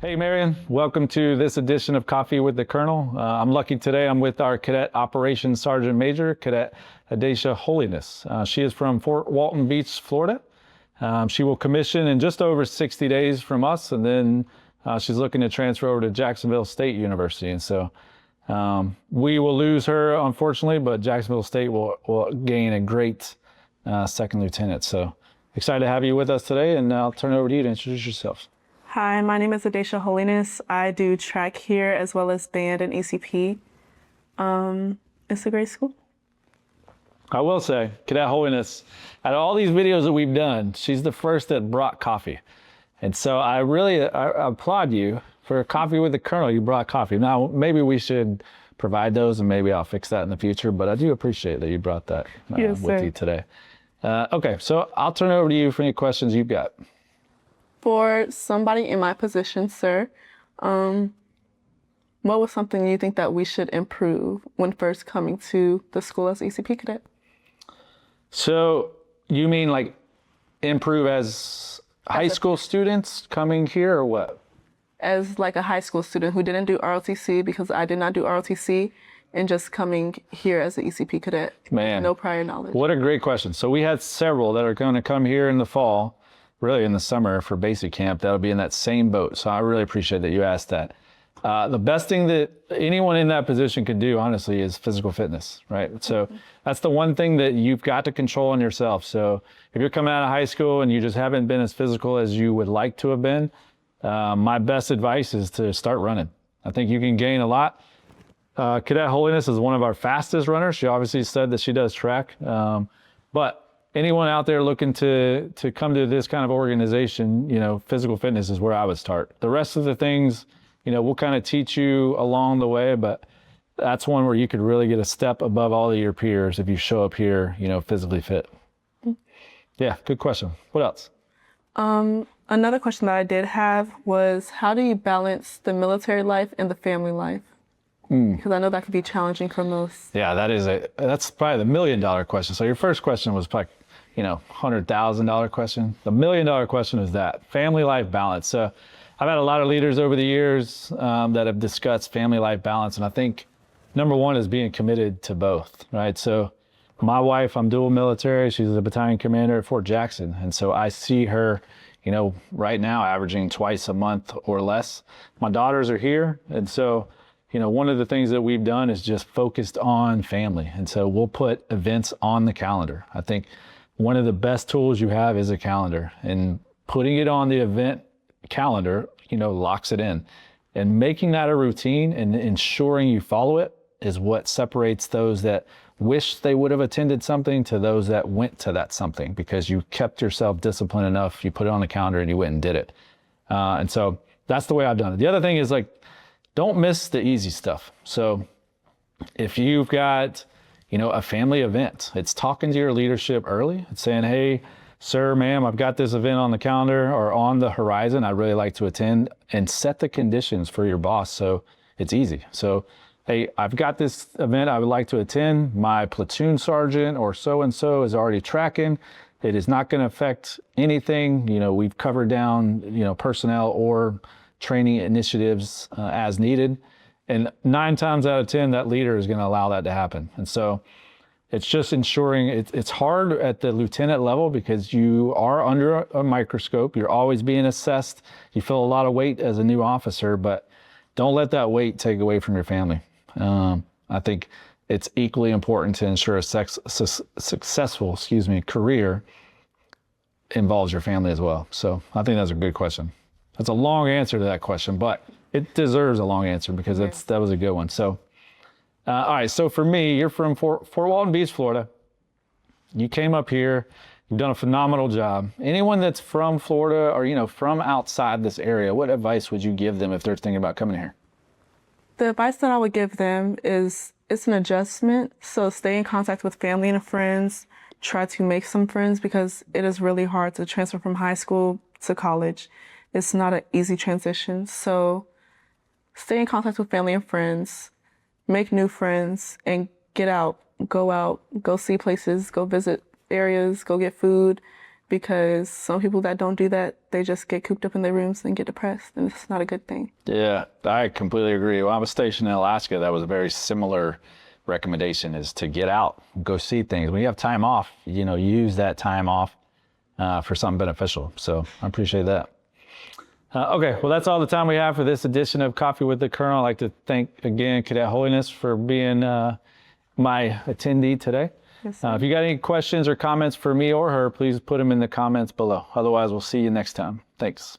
Hey, Marion. Welcome to this edition of Coffee with the Colonel. I'm lucky today. I'm with our Cadet Operations Sergent Major, Cadet Adesha Holiness. She is from Fort Walton Beach, Florida. She will commission in just over 60 days from us, and then she's looking to transfer over to Jacksonville State University. And so we will lose her, unfortunately, but Jacksonville State will gain a great second lieutenant. So excited to have you with us today, and I'll turn it over to you to introduce yourself. Hi, my name is Adesha Holiness. I do track here as well as band and ECP. It's a great school. I will say, Cadet Holiness, out of all these videos that we've done, she's the first that brought coffee. And so I applaud you for Coffee with the Colonel. You brought coffee. Now, maybe we should provide those, and maybe I'll fix that in the future, but I do appreciate that you brought that Yes, with sir. you today. Okay, so I'll turn it over to you for any questions you've got. For somebody in my position, sir, what was something you think that we should improve when first coming to the school as ECP cadet? So you mean like improve as high school students coming here, or what? As like a high school student who didn't do ROTC, because I did not do ROTC, and just coming here as an ECP cadet. Man, no prior knowledge. What a great question. So we had several that are going to come here in the fall, really in the summer for basic camp. That'll be in that same boat. So I really appreciate that you asked that. The best thing that anyone in that position could do, honestly, is physical fitness, right? So that's the one thing that you've got to control in yourself. So if you're coming out of high school and you just haven't been as physical as you would like to have been, my best advice is to start running. I think you can gain a lot. Cadet Holiness is one of our fastest runners. She obviously said that she does track, but anyone out there looking to come to this kind of organization, physical fitness is where I would start. The rest of the things, we'll kind of teach you along the way, but that's one where you could really get a step above all of your peers if you show up here, physically fit. Yeah, good question. What else? Another question that I did have was, how do you balance the military life and the family life? Because I know that could be challenging for most. Yeah, that's probably the $1 million question. So your first question was like, $100,000 question. The $1 million question is that family life balance. So I've had a lot of leaders over the years that have discussed family life balance. And I think number one is being committed to both, right? So my wife, I'm dual military. She's a battalion commander at Fort Jackson. And so I see her, right now averaging twice a month or less. My daughters are here. And so, one of the things that we've done is just focused on family. And so we'll put events on the calendar. I think one of the best tools you have is a calendar, and putting it on the event calendar, locks it in, and making that a routine and ensuring you follow it is what separates those that wish they would have attended something to those that went to that something, because you kept yourself disciplined enough, you put it on the calendar and you went and did it. And so that's the way I've done it. The other thing is don't miss the easy stuff. So if you've got, a family event, it's talking to your leadership early. It's saying, hey, sir, ma'am, I've got this event on the calendar or on the horizon. I'd really like to attend, and set the conditions for your boss so it's easy. So, hey, I've got this event I would like to attend. My platoon sergeant or so-and-so is already tracking. It is not going to affect anything. We've covered down, personnel or training initiatives as needed. And 9 times out of 10, that leader is going to allow that to happen. And so it's just ensuring it's hard at the lieutenant level because you are under a microscope. You're always being assessed. You feel a lot of weight as a new officer, but don't let that weight take away from your family. I think it's equally important to ensure a successful career involves your family as well. So I think that's a good question. That's a long answer to that question, but it deserves a long answer because that was a good one. So, all right. So for me, you're from Fort Walton Beach, Florida. You came up here. You've done a phenomenal job. Anyone that's from Florida or, from outside this area, what advice would you give them if they're thinking about coming here? The advice that I would give them is it's an adjustment. So stay in contact with family and friends. Try to make some friends, because it is really hard to transfer from high school to college. It's not an easy transition. So stay in contact with family and friends, make new friends, and get out, go see places, go visit areas, go get food, because some people that don't do that, they just get cooped up in their rooms and get depressed, and it's not a good thing. Yeah, I completely agree. When I was stationed in Alaska, that was a very similar recommendation, is to get out, go see things. When you have time off, use that time off for something beneficial. So I appreciate that. Okay, well, that's all the time we have for this edition of Coffee with the Colonel. I'd like to thank again Cadet Holiness for being my attendee today. Yes, sir. If you got any questions or comments for me or her, please put them in the comments below. Otherwise, we'll see you next time. Thanks.